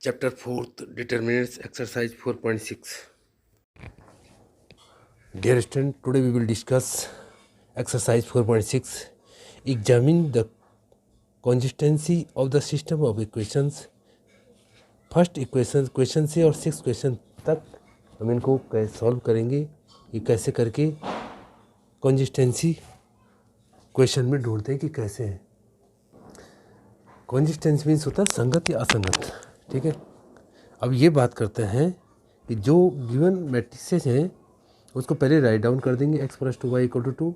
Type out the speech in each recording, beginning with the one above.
Chapter 4th Determinants Exercise 4.6. Dear student, today we will discuss exercise 4.6. Examine the consistency of the system of equations. First question से और 6 question तक हम इनको solve करेंगे कि कैसे करके कंसिस्टेंसी क्वेश्चन में ढूंढते हैं कि कैसे है। कंसिस्टेंसी मीन्स होता है संगत या असंगत। ठीक है, अब ये बात करते हैं कि जो गिवन मैट्रिसेस हैं उसको पहले राइट डाउन कर देंगे। x + 2y = 2,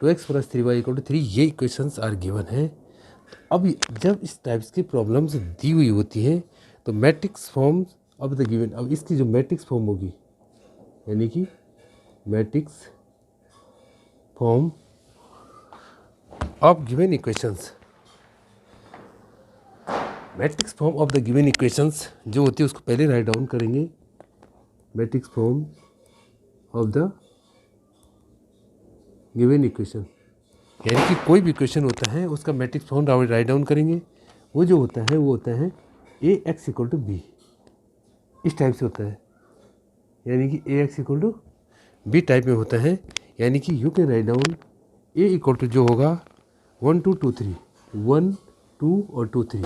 2x + 3y = 3, ये इक्वेशंस आर गिवन हैं। अब जब इस टाइप्स की प्रॉब्लम्स दी हुई होती हैं तो matrix form of the given, अब इसकी जो मैट्रिक्स फॉर्म होगी यानी कि matrix form of given equations, matrix form of the given equations जो होती है उसको पहले राइट डाउन करेंगे। Matrix form of the given equation यानी कि कोई भी इक्वेशन होता है उसका मैट्रिक्स फॉर्म राइट डाउन करेंगे। वो जो होता है वो होता है Ax = B, इस टाइप से होता है, यानी कि Ax = B टाइप में होता है। यानी कि you can write down A जो होगा 1 2 2 3, 1 2 और 2 3,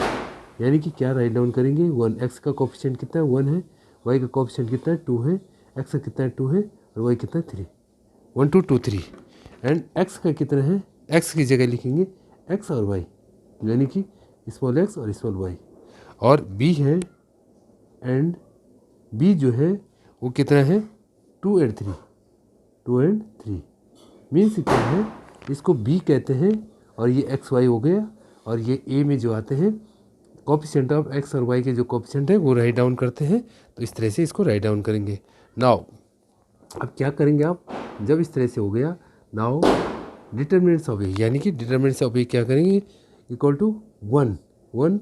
यानी कि क्या राइट डाउन करेंगे 1, x का कोफिशिएंट कितना है 1 है, y का कोफिशिएंट कितना है 2 है, x का कितना है 2 है और y कितना है 3, 1 2 2 3। एंड x का कितना है, x की जगह लिखेंगे x और y, यानी कि स्मॉल x और स्मॉल y, और b है एंड b जो है वो कितना है 2 and 3, 2 and 3 मीन्स क्या है, इसको b कहते हैं और ये x y हो गया। और ये a में जो आते हैं कोफिशिएंट ऑफ x और y के जो कोफिशिएंट है वो राइट डाउन करते हैं। तो इस तरह से इसको राइट डाउन करेंगे। नाउ अब क्या करेंगे आप, जब इस तरह से हो गया, नाउ डिटरमिनेंट्स ऑफ ए, यानी कि डिटरमिनेंट्स ऑफ ए क्या करेंगे = 1 1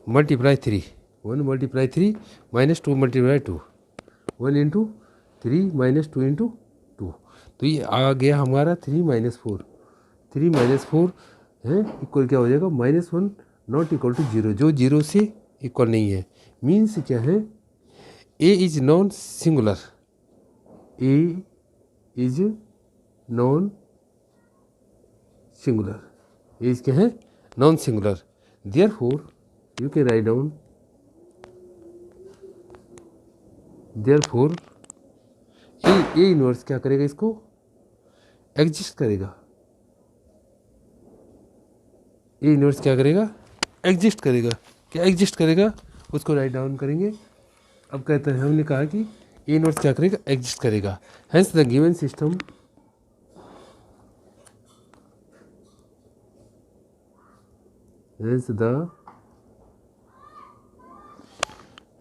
× 3, 1 × 3 -2 × 2, 1 × 3 - 2 × 2, तो ये आ गया हमारा 3 - 4, 3 - 4 है इक्वल क्या हो जाएगा -1 नॉट इक्वल टू 0, जो 0 से इक्वल नहीं है। मीन्स क्या है, A is non singular, A is non singular, A is क्या है non singular. Therefore you can write down, therefore A inverse क्या करेगा, इसको एग्जिस्ट करेगा। ए इनवर्स क्या करेगा, एग्जिस्ट करेगा। क्या एग्जिस्ट करेगा, उसको राइट डाउन करेंगे। अब कहते हैं, हमने कहा कि ए इनवर्स क्या करेगा, एग्जिस्ट करेगा। Hence the given system, hence the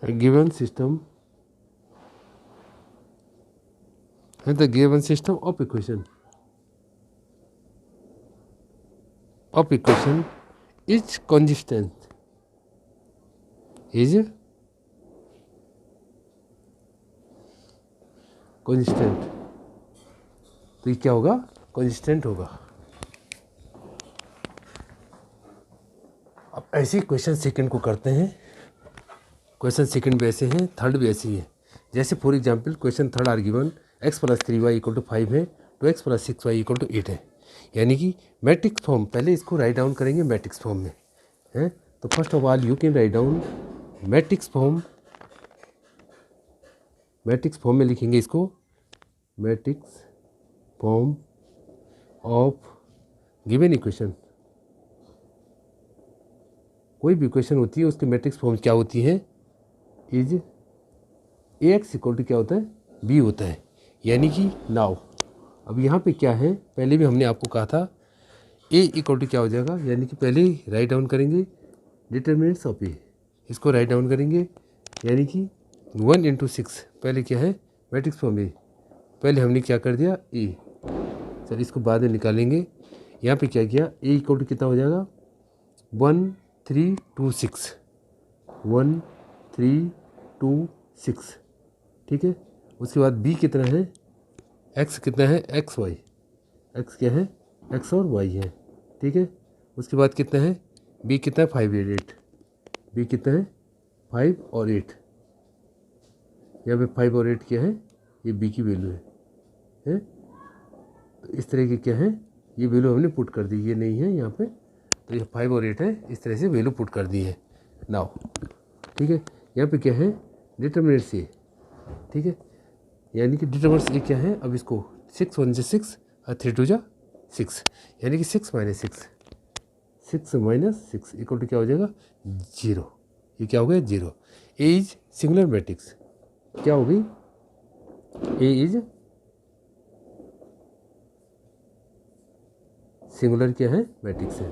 given system, hence the given system of equation is consistent, is consistent। तो ये क्या होगा, consistent होगा। अब ऐसे ही क्वेश्चन सेकंड को करते हैं। क्वेश्चन सेकंड भी ऐसे हैं, थर्ड भी ऐसी है। जैसे for example question third are given x + 3y = 5 है, 2x + 6y = 8 है, यानी कि मैट्रिक्स फॉर्म, पहले इसको राइट डाउन करेंगे मैट्रिक्स फॉर्म में है। तो first of all you can write down matrix form, matrix form में लिखेंगे इसको matrix form of given equation. कोई भी इक्वेशन होती है उसकी मैट्रिक्स फॉर्म क्या होती है, इज Ax = क्या होता है, B होता है। यानी कि नाउ अब यहाँ पे क्या है, पहले भी हमने आपको कहा था A = क्या हो जाएगा, यानी कि पहले राइट डाउन करेंगे डिटरमिनेंट्स ऑफ ए, इसको राइट डाउन करेंगे, यानी कि 1 × 6 पहले क्या है मैट्रिक्स फॉर्म ए, पहले हमने क्या कर दिया ए, चल इसको बाद में निकालेंगे। यहाँ पे क्या किया, A = कितना हो जाएगा 1 3 2 6, 1 3 2 6, ठीक है। उसके बाद B कितना है, x कितना है x y, x क्या है x और y है, ठीक है। उसके बाद कितना है B कितना है 5 8, B कितना है 5 और 8, यहाँ पे 5 और 8 क्या है, ये बी की वैल्यू है? तो इस तरह की क्या है, ये वैल्यू हमने पुट कर दी, ये नहीं है यहाँ पे, तो ये 5 और 8 है, इस तरह से वैल्यू पुट कर दी है नाउ। ठीक है, यहाँ पे क्या है, डिटर्मिनेंट से, ठीक है, यानी कि डिटर्मिनेंट ए क्या है, अब इसको 6 1 जा 6 और 3 2 जा 6, यानी कि 6 - 6, 6 - 6 इक्वल टू क्या हो जाएगा, 0। ये क्या हो गया, 0। ए इज सिंगुलर मैट्रिक्स, क्या हो गई, ए इज सिंगुलर क्या है, मैट्रिक्स है,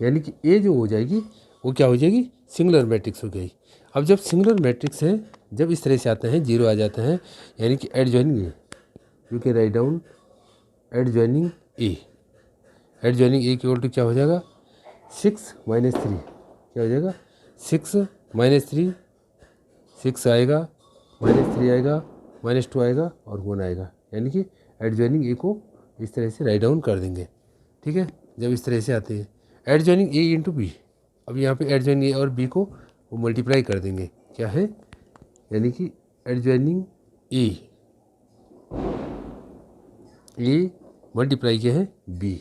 यानी कि ए जो हो जाएगी वो क्या हो जाएगी, सिंगुलर मैट्रिक्स हो गई। अब जब सिंगुलर मैट्रिक्स है, जब इस तरह से आता है, 0 आ जाता है, यानी कि adjoining A, you can write down adjoining A, adjoining A equal to क्या हो जाएगा, 6 - 3 क्या हो जाएगा, 6 - 3, 6 आएगा, -3 आएगा, -2 आएगा और 1 आएगा, यानी कि एडजॉइनिंग ए को इस तरह से राइट डाउन कर देंगे। ठीक है, जब इस तरह से आते हैं एडजॉइनिंग ए इंटू बी, अब यहाँ पे एडजॉइनिंग ए और बी को वो मल्टीप्लाई कर देंगे, क्या है, यानी कि एडजॉइनिंग ए मल्टीप्लाई क्या है, बी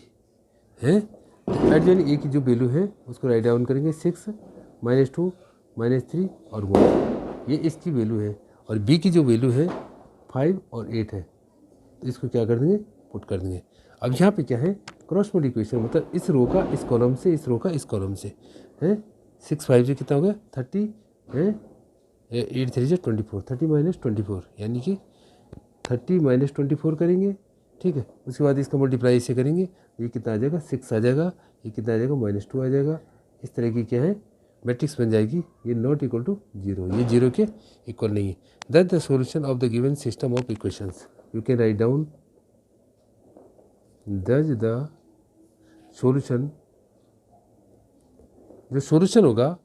है। तो एडजॉइनिंग ए की जो वैल्यू है उसको राइट डाउन करेंगे, 6 - 2 - 3 और 1, ये इसकी वैल्यू है, और बी की जो वैल्यू है 5 और 8 है, तो इसको क्या कर देंगे, पुट कर देंगे। अब यहाँ पे क्या है, क्रॉस मल्टीप्लिकेशन, मतलब इस रो का इस कॉलम से, इस रो का इस कॉलम से है। 6 5 से कितना हो गया, 30 है, 8 3 से 24, 30 - 24 यानी कि 30 - 24 करेंगे। ठीक है, उसके बाद इसका मल्टीप्लाई इसे करेंगे, ये कितना आ जाएगा, 6 आ जाएगा, ये कितना आ जाएगा, -2 आ जाएगा। इस तरह की क्या है, मैट्रिक्स बन जाएगी। ये नॉट इक्वल टू 0, ये 0 के इक्वल नहीं है। That the solution of the given system of equations, you can write down दज द सॉल्यूशन, जो सॉल्यूशन होगा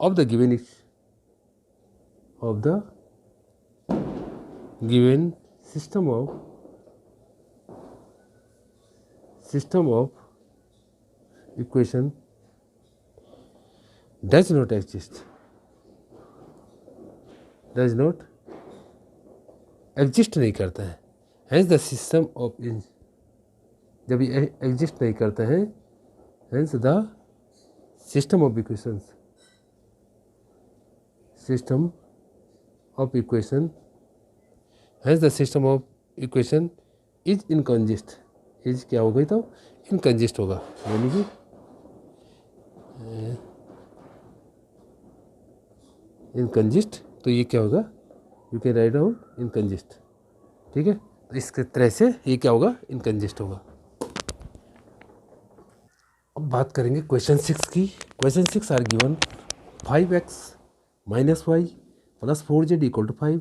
of the given system of equation does not exist नहीं करता है। हैंस द सिस्टम ऑफ, जब ये एग्जिस्ट नहीं करता है, hence the system of equation hence the system of equation is inconsistent, is क्या हो गई, तो इनकंजिस्ट होगा, यानी कि इनकंजिस्ट, तो ये क्या होगा, यू कैन राइट डाउन इनकंजिस्ट। ठीक है, तो इसके तरह से ये क्या होगा, इनकंजिस्ट होगा। अब बात करेंगे क्वेश्चन 6 की। Question 6 are given 5x - y + 4z = 5।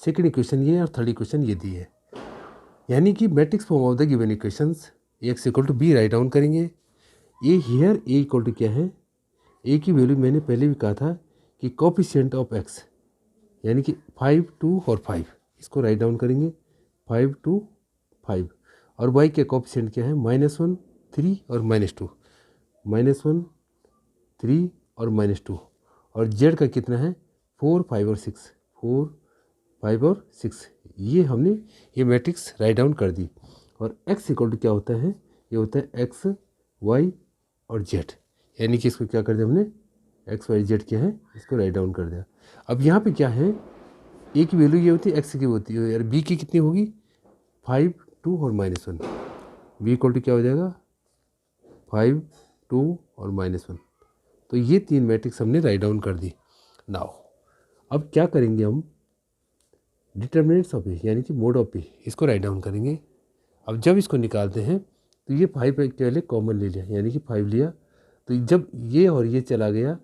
Second equation ये और थर्ड इक्वेशन ये दी है, यानी कि matrix form of the given equations, x = b write down करेंगे। ये हियर a इक्वल टू क्या है, a की वैल्यू मैंने पहले भी कहा था कि कोफिशिएंट ऑफ x, यानी कि 5 2 और 5, इसको राइट डाउन करेंगे, 5 2 5, और y के कोफिशिएंट क्या है, -1 3 और -2, -1 3 और -2, और z का कितना है, 4 5 और 6, 4 5 और 6, ये हमने ये मैट्रिक्स राइट डाउन कर दी। और x इक्वल टू क्या होता है, ये होता है x y और z, यानी कि इसको क्या कर दिया हमने, x y z क्या है, इसको राइट डाउन कर दिया। अब यहाँ पे क्या है, a की वैल्यू ये होती है, x की होती है, यार b की कितनी होगी, 5 2 और -1, b इक्वल टू क्या हो जाएगा, 5 2 और -1। तो ये तीन मैट्रिक्स हमने राइट डाउन कर दी। नाउ अब क्या करेंगे हम, डिटर्मिनेंट्स ऑफ ए, यानी कि मोड ऑफ ए, इसको राइट डाउन करेंगे। अब जब इसको निकालते हैं तो ये 5 पहले कॉमन ले लिया, यानी कि 5 लिया, तो जब ये और ये चला गया,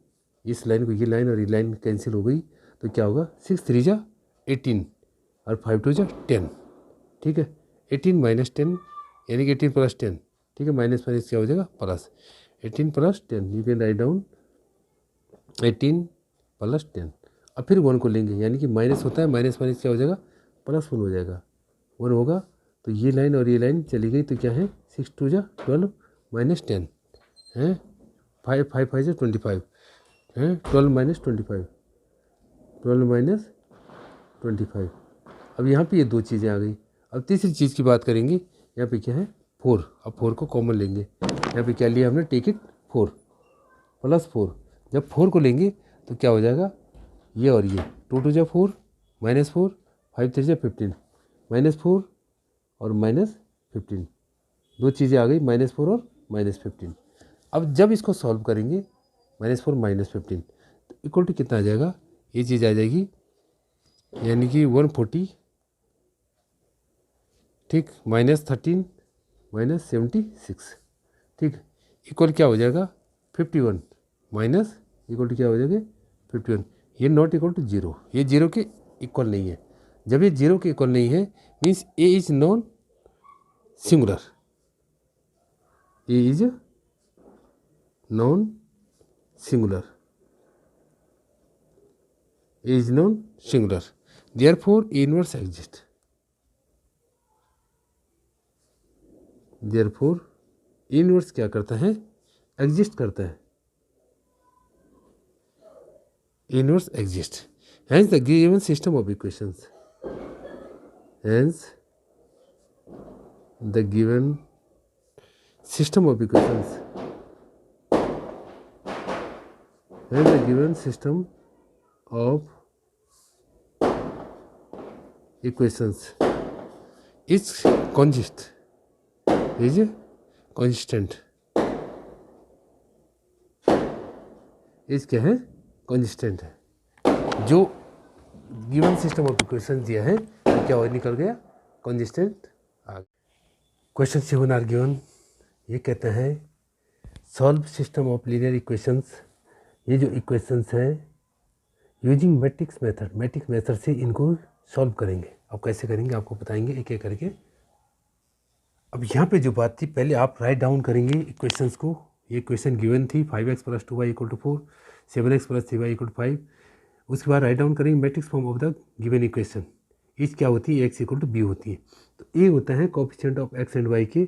इस लाइन को, ये लाइन और ये लाइन कैंसिल हो गई, तो क्या होगा, 6 3 जा 18 और 5 2 जा 10। ठीक है, 18 - 10 यानी कि 18 + 10, ठीक है, माइनस क्या हो जाएगा, plus, 18 + 10, you can write down 18 + 10। अब फिर 1 को लेंगे, यानी कि माइनस होता है, माइनस क्या हो जाएगा, +1 हो जाएगा, 1 होगा, तो ये लाइन और ये लाइन चली गई, तो क्या है, 6 2 जा 12 - 10 है, 5 5 5 जा 25, है 12 माइनस 25, 12 माइनस 25। अब यहाँ पे ये दो चीज़ें आ गई। अब तीसरी चीज़ की बात करेंगे, यहाँ पे क्या है 4। अब 4 को कॉमन लेंगे, यहाँ पे क्या लिया हमने, टेक इट 4 प्लस 4। जब 4 को लेंगे तो क्या हो जाएगा, ये और ये 2 टू जा 4 माइनस 4, 5 3 जा 15 माइनस 4 और माइनस 15, दो चीज़ें आ गई -4 और -15। अब जब इसको सॉल्व करेंगे -4 -15 तो इक्वल टू कितना आ जाएगा, ये चीज़ आ जाएगी यानी कि 140, ठीक, -13 -76, ठीक, इक्वल क्या हो जाएगा 51 माइनस इक्वल टू क्या हो जाएगा 51। ये नॉट इक्वल टू 0, ये 0 के इक्वल नहीं है। जब ये 0 के इक्वल नहीं है means A is non singular, A is non singular, A is non singular, therefore A inverse exist, therefore A inverse क्या करता है, एग्जिस्ट करता है, A inverse exist. Hence the given system of equations, hence the given system of equations, hence the given system of equations is constant, is constant, इस क्या है constant है। जो गिवन सिस्टम ऑफ इक्वेशन दिया है तो क्या निकल गया कॉन्जिस्टेंट आ गया। क्वेश्चन 7 आर गिवन, ये कहता है solve system of linear equations. ये जो इक्वेशंस है using matrix method, matrix method से इनको सॉल्व करेंगे। अब कैसे करेंगे आपको बताएंगे एक एक करके। अब यहाँ पे जो बात थी, पहले आप राइट डाउन करेंगे इक्वेशंस को। ये इक्वेशन गिवन थी 5x + 2y = 4, 7x + 3y = 5। उसके बाद राइट डाउन करेंगे matrix form of the given equation. इस क्या होती है, x = b होती है। तो ए होता है coefficient of x and y के,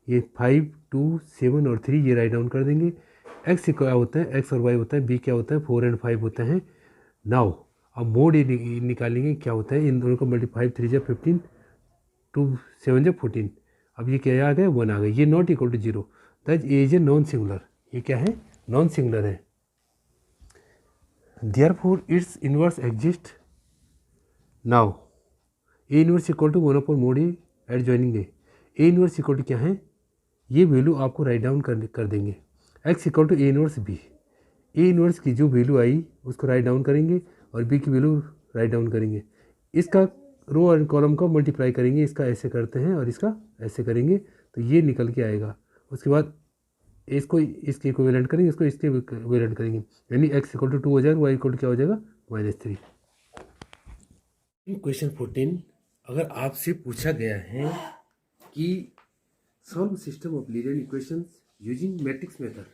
ये 5, 2, 7 और 3 ये राइट डाउन कर देंगे। x क्या होता है, x और y होता है, b क्या होता है 4 एंड 5 होता है। नाउ अब मोड ये निकालेंगे क्या होता है, इन दोनों को मल्टीप्लाई 3 जा 15, 2 7 जा 14। अब ये क्या आ गया 1 आ गया, ये not equal to 0, that A is a non singular. ये क्या है, नॉन सिंगुलर है। Therefore its inverse exists. Now A inverse equal to 1/mod A adjoining A. A inverse equal to क्या है, ये वैल्यू आपको राइट डाउन कर देंगे। x equal to A inverse B. A inverse की जो वैल्यू आई उसको राइट डाउन करेंगे और बी की वैल्यू राइट डाउन करेंगे। इसका रो और कॉलम को मल्टीप्लाई करेंगे, इसका ऐसे करते हैं और इसका ऐसे करेंगे तो ये निकल के आएगा। उसके बाद इसको इसके इक्विवेलेंट करेंगे, इसको इसके इक्विवेलेंट करेंगे, यानी x इक्वल टू 2 हो जाएगा, y इक्वल टू क्या हो जाएगा -3। क्वेश्चन 14 अगर आपसे पूछा गया है कि solve system of linear equations using matrix method,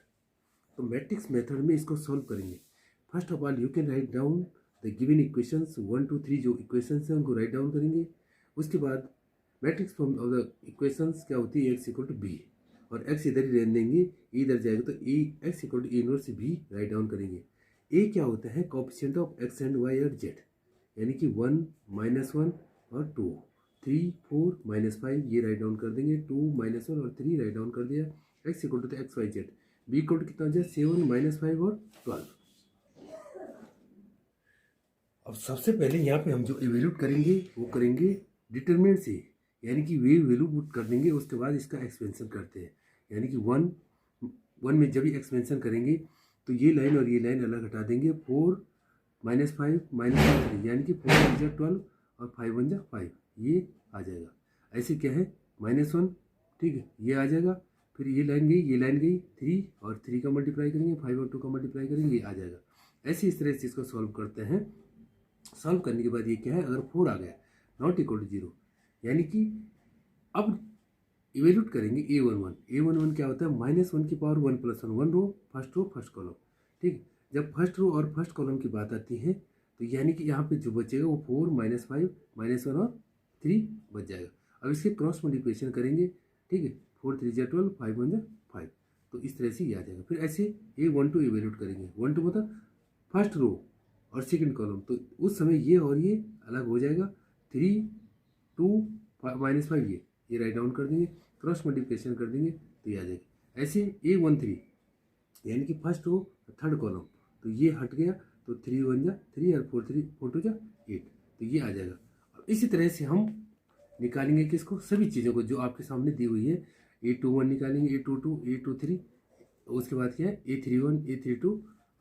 तो मैट्रिक्स मेथड में इसको सॉल्व करेंगे। First of all you can write down the given equations 1 2 3, जो इक्वेशंस हैं उनको राइट डाउन करेंगे। उसके बाद matrix form of the equations क्या होती है, x इक्वल टू b, और x इधर ही रहने देंगे, इधर जाएगा तो A x equal to A inverse भी राइट डाउन करेंगे। ए क्या होता है, coefficient of x and y और z, यानी कि 1 -1 और 2, 3 4 -5 ये राइट डाउन कर देंगे। 2 -1 और 3 राइट डाउन कर दिया। x equal to x y z, b equal to कितना हो जाए 7 -5 और 12। अब सबसे पहले यहाँ पे हम जो इवेल्यूट करेंगे वो करेंगे डिटरमिनेंट से, यानी कि वे वैल्यू पुट कर देंगे। उसके बाद इसका एक्सपेंशन करते हैं, यानी कि 1 में जब भी एक्सपेंशन करेंगे तो ये लाइन और ये लाइन अलग हटा देंगे। 4 -5 -3, यानी कि 4 1 जा 12 और 5 1 जा 5, ये आ जाएगा। ऐसे क्या है -1, ठीक है, ये आ जाएगा। फिर ये लाइन गई, ये लाइन गई, 3 और 3 का मल्टीप्लाई करेंगे, 5 और 2 का मल्टीप्लाई करेंगे, ये आ जाएगा। ऐसे इस तरह से इसको सॉल्व करते हैं। सॉल्व करने के बाद ये क्या है, अगर 4 आ गया नॉट इक्वल टू 0, यानी कि अब इवेल्यूट करेंगे a11 क्या होता है, -1 की पावर 1 + 1 रो, फर्स्ट रो फर्स्ट कॉलम, ठीक। जब फर्स्ट रो और फर्स्ट कॉलम की बात आती है तो यानी कि यहाँ पे जो बचेगा वो 4 -5 -1 और 3 बच जाएगा। अब इसके क्रॉस मल्टीप्लिकेशन करेंगे, ठीक है, 4 3 जा 12, 5 1 जा 5, तो इस तरह से ये आ जाएगा। फिर ऐसे a12 इवेल्यूट करेंगे, 1 2 मतलब फर्स्ट रो और सेकंड कॉलम, तो उस समय ये और ये अलग हो जाएगा। 3 2 -5 ये राइट डाउन कर देंगे, क्रॉस मल्टीप्लिकेशन कर देंगे तो ये आ जाएगा। ऐसे A13 यानी कि फर्स्ट रो थर्ड कॉलम, तो ये हट गया तो 3 1 जा 3 और 4 2 जा 8, तो ये आ जाएगा। और इसी तरह से हम निकालेंगे किसको, सभी चीज़ों को जो आपके सामने दी हुई है। A21 निकालेंगे, A22 A23, उसके बाद क्या है A31 A32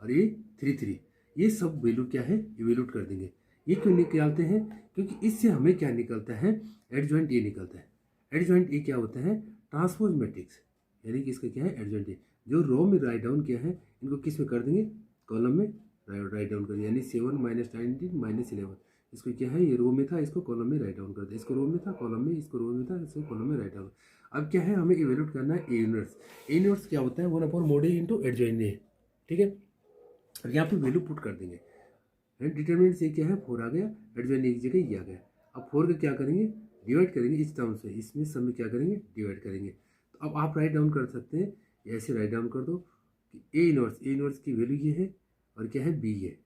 और A33, ये सब वैल्यू क्या है इवेल्यूट कर देंगे। ये क्यों निकालते हैं, क्योंकि इससे हमें क्या निकलता है, एडजॉइंट ए निकलता है। एडजॉइंट ए क्या होता है, ट्रांसपोज मैट्रिक्स, यानी कि इसका क्या है एडजॉइंट ए। जो रो में राइट डाउन किया है इनको किस में कर देंगे, कॉलम में राइट डाउन कर दिया, यानी 7 -19 -11, इसको क्या है ये रो में था इसको कॉलम में राइट डाउन कर दिया, इसको रो में था कॉलम में, इसको रो में था इसको कॉलम में राइट डाउन। अब क्या है हमें इवेल्यूट करना है ए इनवर्स। ए इनवर्स क्या होता है 1/mod A into adjoint A, ठीक है। और यहाँ पे वैल्यू पुट कर देंगे। डिटरमिनेंट से क्या है 4 आ गया, एडजॉइंट एक जगह ये आ गया। अब 4 का क्या करेंगे, डिवाइड करेंगे इस टर्म से, इसमें सब में क्या करेंगे डिवाइड करेंगे। तो अब आप राइट डाउन कर सकते हैं, ऐसे राइट डाउन कर दो कि ए इनवर्स की वैल्यू ये है और क्या है बी है,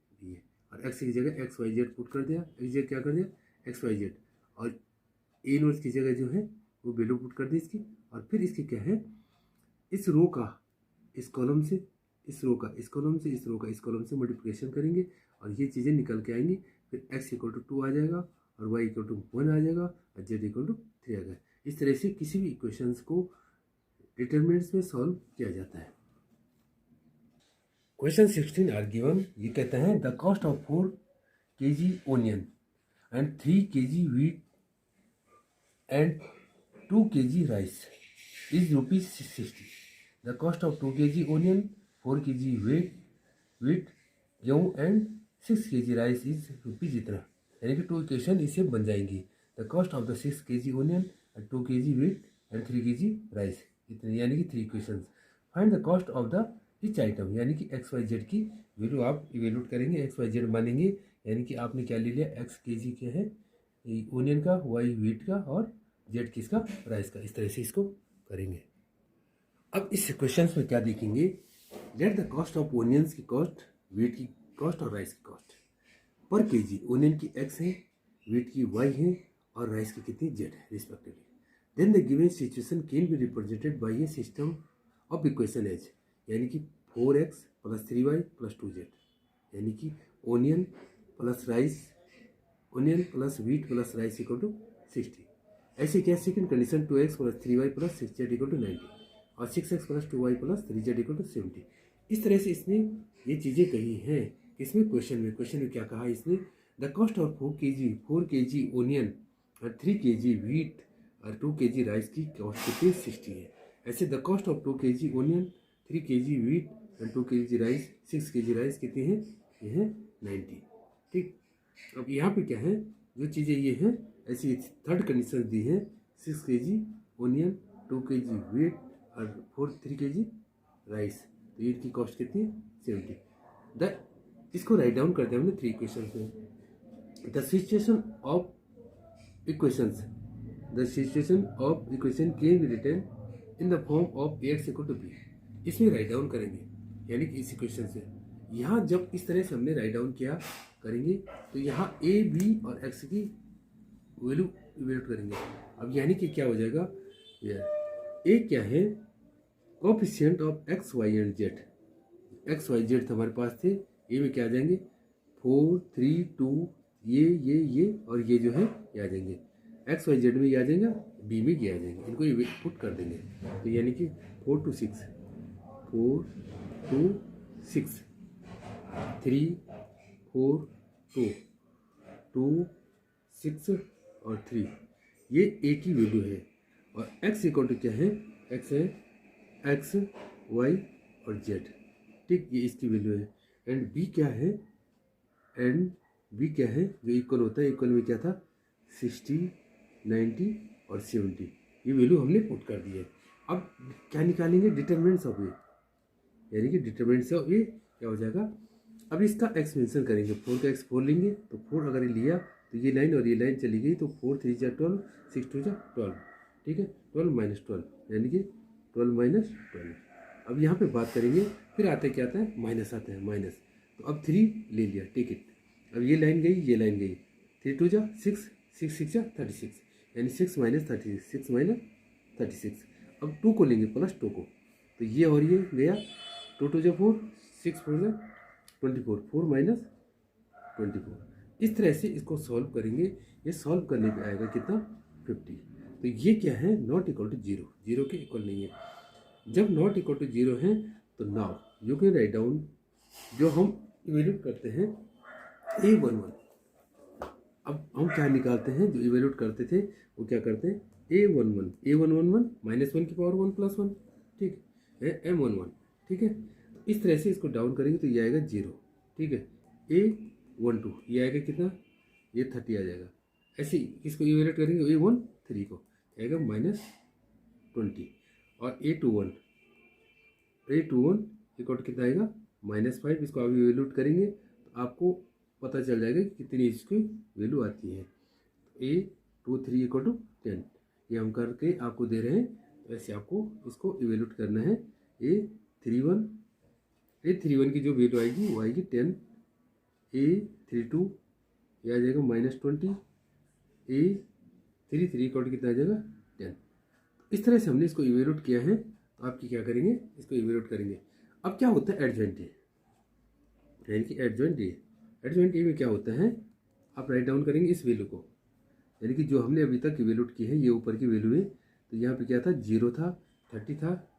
और एक्स की जगह XYZ पुट कर दिया, एक्स जगह क्या कर दिया XYZ, और ए इनवर्स की जगह जो है वो वैल्यू पुट कर दी इसकी। और फिर इसकी क्या है इस रो का इस कॉलम से, इस रो का इस कॉलम से, इस रो का इस कॉलम से मल्टीप्लिकेशन करेंगे और ये चीज़ें निकल के आएंगी। फिर x = 2 आ जाएगा और y = 1 आ जाएगा और z = 3 आ जाएगा। इस तरह से किसी भी इक्वेशंस को डिटरमिनेंट्स में सॉल्व किया जाता है। क्वेश्चन 16 आर गिवन, ये कहता है the cost of 4 kg onion and 3 kg wheat and 2 kg rice is ₹60. The cost of 2 kg onion, 4 kg wheat गेहूँ and 6 kg rice is rupees इतना, यानी कि 2 इक्वेशन इससे बन जाएंगी। The cost of the 6 kg onion and 2 kg wheat and 3 kg rice इतने, यानी कि 3 equation. Find the cost of the each item, यानी कि XYZ की वैल्यू आप इवेल्यूट करेंगे, XYZ मानेंगे, यानी कि आपने क्या ले लिया X kg क्या है ओनियन का, Y wheat का और Z किसका राइस का। इस तरह से इसको करेंगे। अब इस क्वेश्चन में क्या देखेंगे, let the cost of onions की कॉस्ट, वीट की कॉस्ट और राइस की कॉस्ट पर केजी। ओनियन की x है, वीट की y है और राइस की कितनी z है respectively. Then the given situation can be represented by a system of equation as, यानी कि 4x + 3y + 2z, यानी कि onion plus rice, onion plus wheat plus rice = 60। ऐसे क्या second condition 2x + 3y + 6z = 90 और 6x + 2y + 3z = 70। इस तरह से इसने ये चीज़ें कही हैं। इसमें क्वेश्चन में क्या कहा इसने, the cost of 4 kg onion और 3 kg वीट और 2 kg राइस की कॉस्ट कितनी 60 है। ऐसे the cost of 2 kg onion, 3 kg wheat और 2 kg राइस, 6 kg राइस कितनी है, ये है 90। ठीक, अब यहाँ पे क्या है जो चीज़ें ये हैं, ऐसी थर्ड कंडीशन दी है 6 kg ओनियन, 2 kg वीट और 3 kg राइस, तो ये की कॉस्ट कितनी है 70। इसको राइट डाउन करते हैं हमने 3 इक्वेशन में। The situation of equations, the situation of equation can be written in the form of Ax = b। इसमें राइट डाउन करेंगे, यानी कि इस इक्वेशन से यहाँ जब इस तरह से हमने राइट डाउन किया करेंगे तो यहाँ a b और x की वैल्यू इवेल्यूट करेंगे। अब यानी कि क्या हो जाएगा, a क्या है coefficient of x y and z, x y z हमारे पास थे, ए में क्या आ जाएंगे 4 3 2, ये और ये जो है ये आ जाएंगे, एक्स वाई जेड में ये आ जाएगा, बी में ये आ जाएंगे, इनको ये पुट कर देंगे। तो यानी कि 4 2 6 3 4 2 2 6 और 3, ये ए की वैल्यू है। और x = क्या है, x है x y और z, ठीक, ये इसकी वैल्यू है। एंड b क्या है, एंड b क्या है जो इक्वल होता है, इक्वल में क्या था 60 90 और 70, ये वैल्यू हमने पुट कर दी है। अब क्या निकालेंगे, डिटरमिनेंट्स ऑफ ए, यानी कि डिटरमिनेंट्स ऑफ ए क्या हो जाएगा। अब इसका x मेंशन करेंगे, 4 का x 4 लेंगे तो 4 अगर ये लिया तो ये लाइन और ये लाइन चली गई, तो 4 3 जा 12, 6 2 जा 12, ठीक है, 12 - 12 यानी कि 12 - 12। अब यहाँ पे बात करेंगे, फिर आते क्या आता है माइनस, आते हैं माइनस, तो अब 3 ले लिया, टेक इट। अब ये लाइन गई, ये लाइन गई, 3 2 जा 6, 6 6 जा 36, यानी 6 माइनस 36, 6 माइनस 36। अब 2 को लेंगे प्लस 2 को, तो ये और ये गया, 2 2 जा 4, 6 4 जा 24, 4 माइनस 24। इस तरह से इसको सॉल्व करेंगे। ये सॉल्व करने पे आएगा कितना, 50। तो ये क्या है, नॉट इक्वल टू 0, 0 के इक्वल नहीं है। जब नॉट इक्वल टू 0 है तो now you can write down, जो हम इवेल्यूट करते हैं A11। अब हम क्या निकालते हैं, जो इवेल्यूट करते थे वो क्या करते हैं, A11, A111 माइनस 1 की पावर 1 प्लस 1, ठीक है, M11, ठीक है। तो इस तरह से इसको डाउन करेंगे तो ये आएगा 0, ठीक है। A12 ये आएगा कितना, ये 30 आ जाएगा। ऐसे इसको इवेल्यूट करेंगे A13 को, आएगा माइनस 20। और A21 इक्वल टू कितना आएगा, माइनस 5। इसको आप इवेल्यूट करेंगे तो आपको पता चल जाएगा कि कितनी इसकी वैल्यू आती है। A23 इक्वल टू 10, ये हम करके आपको दे रहे हैं। तो ऐसे आपको इसको इवेल्यूट करना है। A31 की जो वैल्यू आएगी वो आएगी 10। A32 ये आ जाएगा माइनस 20। A33 इक्वल टू कितना आ जाएगा, 10। इस तरह से हमने इसको इवेल्यूट किया है। तो आपकी क्या करेंगे, इसको इवेल्यूट करेंगे। अब क्या होता है एडजॉइंट ए, यानी कि एडजॉइंट ए। एडजॉइंट ए में क्या होता है, आप राइट डाउन करेंगे इस वैल्यू को, यानी कि जो हमने अभी तक इवेल्यूट की है ये ऊपर की वैल्यू है। तो यहाँ पे क्या था, 0 था, 30 था,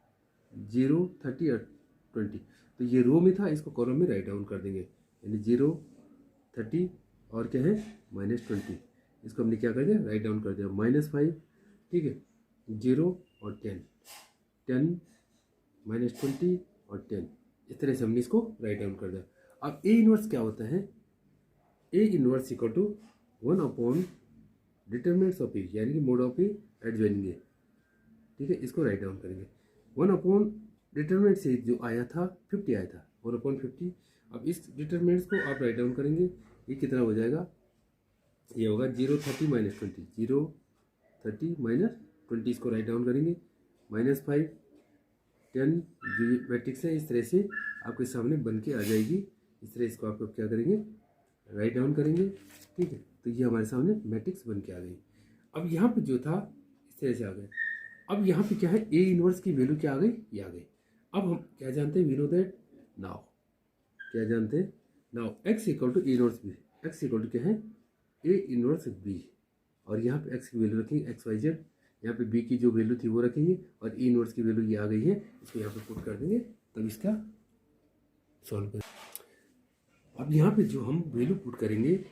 0 30 और 20। तो ये रो में था, इसको कॉलम में राइट डाउन कर देंगे, यानी 0 30 और क्या है माइनस 20। इसको हमने क्या कर दिया, राइट डाउन कर दिया, माइनस 5, ठीक है, 0 और 10, 10 माइनस 20 और 10। इस तरह से हमने इसको राइट डाउन कर दिया। अब ए इनवर्स क्या होता है, A inverse equal to 1 upon determinants of A, यानी कि mod of A adjoining A, ठीक है। इसको राइट डाउन करेंगे। 1 अपॉन डिटरमिनेंट से जो आया था 50 आया था, 1 अपॉन 50। अब इस डिटरमिनेंट्स को आप राइट डाउन करेंगे, ये कितना हो जाएगा, ये होगा 0 30 माइनस 20, 0 30 माइनस 20। इसको राइट डाउन करेंगे, माइनस 5 10 जो मैट्रिक्स है इस तरह से आपके सामने बन के आ जाएगी। इस तरह इसको आप क्या करेंगे, राइट डाउन करेंगे, ठीक है। तो ये हमारे सामने मैट्रिक्स बन के आ गई। अब यहाँ पे जो था इस तरह से आ गए। अब यहाँ पे क्या है, ए इनवर्स की वैल्यू क्या आ गई, ये आ गई। अब हम क्या जानते हैं, वी नो दैट नाउ, क्या जानते हैं now, X equal to A inverse B. X equal to क्या है, ए इनवर्स बी। और यहाँ पे एक्स की वैल्यू रखेंगे एक्स वाई जेड, यहाँ पे बी की जो वैल्यू थी वो रखेंगे, और ए इनवर्स की वैल्यू ये आ गई है, इसको यहाँ पे पुट कर देंगे, तब इसका सॉल्व करें। अब यहाँ पे जो हम वैल्यू पुट करेंगे,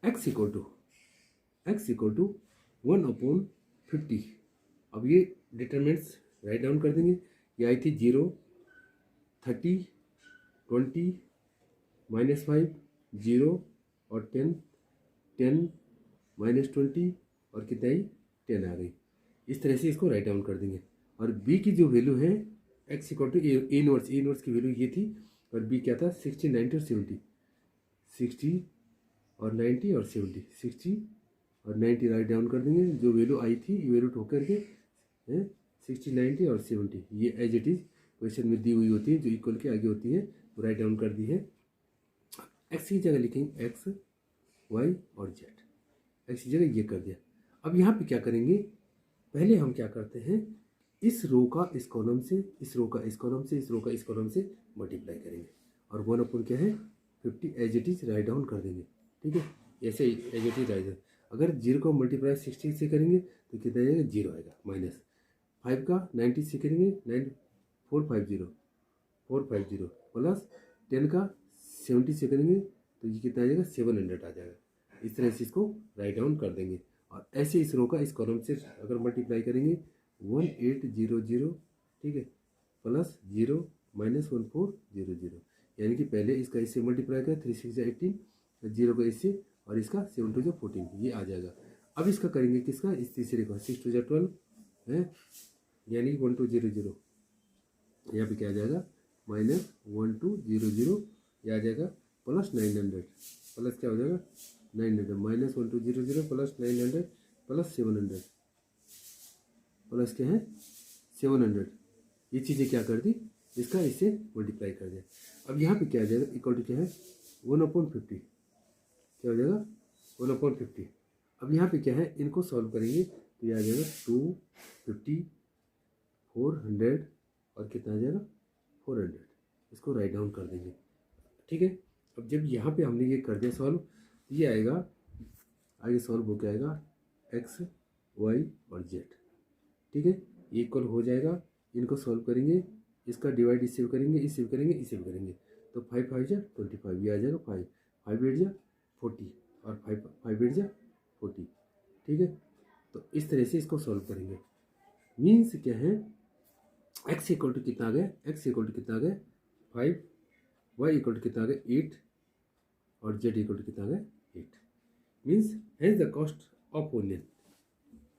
एक्स इक्वल टू 1 अपॉन 50। अब ये डिटरमिनेंट्स राइट डाउन कर देंगे। ये आई थी 0 30 20 माइनस 5 0 और 10 10 माइनस 20 और कितना आई 10 आ गई। इस तरह से इसको राइट डाउन कर देंगे। और बी की जो वैल्यू है, X equal to A inverse की वैल्यू ये थी, और बी क्या था 60 90 और 70, 60 और 90 और 70, 60 और 90 राइट डाउन कर देंगे। जो वैल्यू आई थी इवेल्यूट होकर के 60 90 और 70, ये एज इट इज़ क्वेश्चन में दी हुई होती है, जो इक्वल के आगे होती है, वो राइट डाउन कर दी है। एक्स की जगह लिखेंगे एक्स वाई और जेड, एक्स की जगह ये कर दिया। अब यहाँ पे क्या करेंगे, पहले हम क्या करते हैं, इस रो का इस कॉलम से, इस रो का इस कॉलम से, इस रो का इस कॉलम से मल्टीप्लाई करेंगे, और 1 अपॉन क्या है 50 as it is write down कर देंगे, ठीक है। ऐसे एज इट इज राइट। अगर 0 को मल्टीप्लाई 60 से करेंगे तो कितना आएगा, 0 आएगा। माइनस 5 का 90 से करेंगे 450 प्लस 10 का 70 से करेंगे तो ये कितना आ जाएगा 700 आ जाएगा। इस तरह से इसको राइट डाउन कर देंगे। और ऐसे इस रो का इस कॉलम से अगर मल्टीप्लाई करेंगे 1800, ठीक है, प्लस 0 माइनस 1400, यानी कि पहले इसका इससे मल्टीप्लाई करें 3 6 18, 0 का इससे और इसका 7 2 14, ये आ जाएगा। अब इसका करेंगे किसका, इस तीसरे का 6 2 12 है, यानी 1200, यहाँ पे क्या आ जाएगा माइनस 1200, ये आ जाएगा प्लस 900, प्लस क्या हो जाएगा 900, माइनस 1200 प्लस 900 प्लस 700, प्लस क्या है 700। ये चीज़ें क्या कर दी, इसका इससे मल्टीप्लाई कर दिया। अब यहाँ पे क्या आ जाएगा, इक्वल टू क्या है 1/50, क्या हो जाएगा 1/50। अब यहाँ पे क्या है, इनको सॉल्व करेंगे तो ये आ जाएगा 250, 400 और कितना आ जाएगा 400। इसको राइट डाउन कर देंगे, ठीक है। अब जब यहाँ पे हमने ये कर दिया सॉल्व, तो ये आएगा, आगे सॉल्व हो के आएगा x, y और z, ठीक है। ये इक्वल हो जाएगा, इनको सॉल्व करेंगे, इसका डिवाइड इससे करेंगे, इससे करेंगे, इससे करेंगे, तो 5 5 जा 25, ये आ जाएगा 5 5 8 जा 40 और 5 5 8 जा 40, ठीक है। तो इस तरह से इसको सॉल्व करेंगे। मीन्स क्या है, x इक्वल टू कितना आ गया, x इक्वल टू कितना आ गया 5, y इक्वल टू कितना आ गया 8 और z इक्वल टू कितना आ गया 8। Means hence the cost of onion,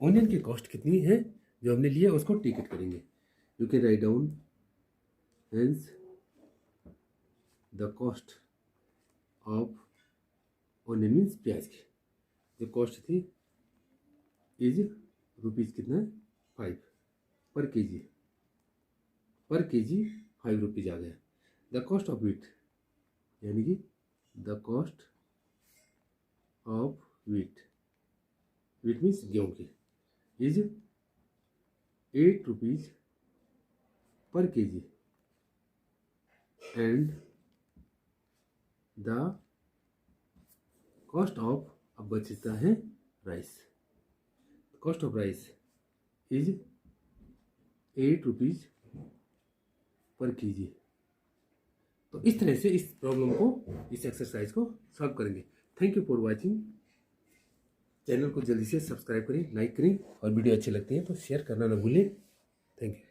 onion की कॉस्ट कितनी है जो हमने लिया उसको टिकट करेंगे। You can write down hence the cost of onion, means प्याज की जो कॉस्ट थी इज रुपीज़ कितना है 5 पर केजी, पर केजी 5 रुपीज़ आ गया। द कॉस्ट ऑफ वीट, यानी कि the cost of wheat, wheat means गेहूँ की, इज 8 रुपीज़ पर KG and the cost of, अब बचता है rice, cost of rice is 8 rupees पर केजी। तो इस तरह से इस प्रॉब्लम को, इस एक्सरसाइज को सॉल्व करेंगे। Thank you for watching. Channel को जल्दी से सब्सक्राइब करें, लाइक करें और वीडियो अच्छी लगती है तो शेयर करना ना भूलें। Thank you.